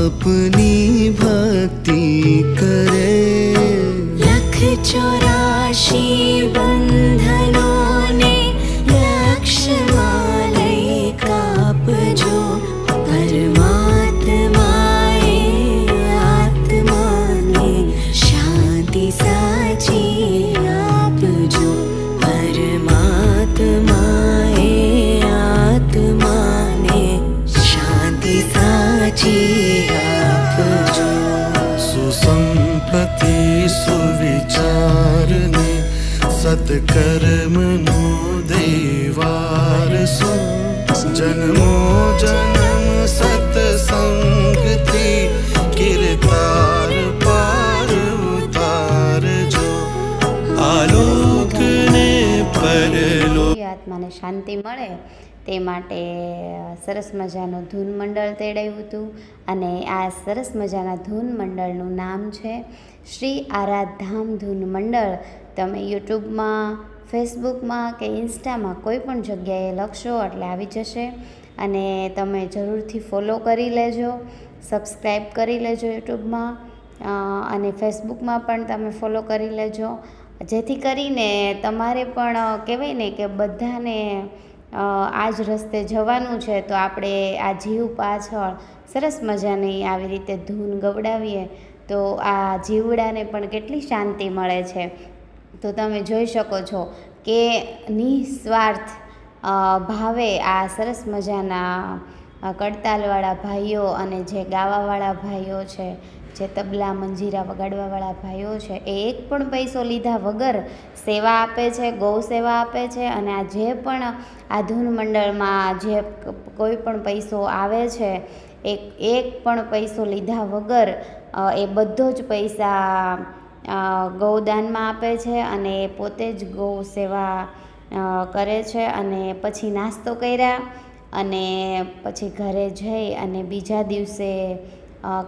अपनी भक्ति करे। 184 बंधनों ने लक्ष्य लई कापजो। परमात्माए आत्माने शांति साची आपजो। परमात्माए आत्माने शांति साची आपजो। सुसंपत्ति सुविचार ने सत्कर्मनु देवारसो। जन्मो जन्म सत्संग थी किरतार पार उतार जो। आलोक ने परलोक આત્માને શાંતિ મળે તે માટે સરસ મજાનું ધૂન મંડળ તેડાવ્યું હતું અને આ સરસ મજાના ધૂન મંડળનું નામ છે શ્રી આરાધધામ ધૂન મંડળ. તમે યુટ્યુબમાં, ફેસબુકમાં કે ઇન્સ્ટામાં કોઈ પણ જગ્યાએ લખશો એટલે આવી જશે અને તમે જરૂરથી ફોલો કરી લેજો, સબસ્ક્રાઈબ કરી લેજો યુટ્યુબમાં અને ફેસબુકમાં પણ તમે ફોલો કરી લેજો, જેથી કરીને તમારે પણ કહેવાય ને કે બધાને આ જ રસ્તે જવાનું છે તો આપણે આ જીવ પાછળ સરસ મજાની આવી રીતે ધૂન ગવડાવીએ તો આ જીવડાને પણ કેટલી શાંતિ મળે છે. તો તમે જોઈ શકો છો કે નિસ્વાર્થ ભાવે આ સરસ મજાના કડતાલવાળા ભાઈઓ અને જે ગાવાવાળા ભાઈઓ છે, જે તબલા મંજીરા વગાડવાવાળા ભાઈઓ છે, એ એક પણ પૈસો લીધા વગર સેવા આપે છે, ગૌ સેવા આપે છે. અને આ જે પણ આ ધૂન મંડળમાં જે કોઈ પણ પૈસો આવે છે એક પણ પૈસો લીધા વગર એ બધો જ પૈસા ગૌદાનમાં આપે છે અને એ પોતે જ ગૌ સેવા કરે છે. અને પછી નાસ્તો કર્યા અને પછી ઘરે જઈ અને બીજા દિવસે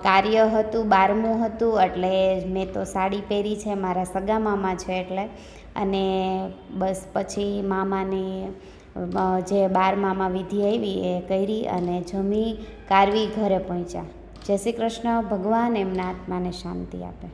કાર્ય હતું, 12મું હતું એટલે મેં તો સાડી પહેરી છે, મારા સગા મામા છે એટલે. અને બસ પછી મામાની જે 12મામાં વિધિ આવી એ કરી અને જમી કારવી ઘરે પહોંચ્યા. જય શ્રી કૃષ્ણ. ભગવાન એમના આત્માને શાંતિ આપે.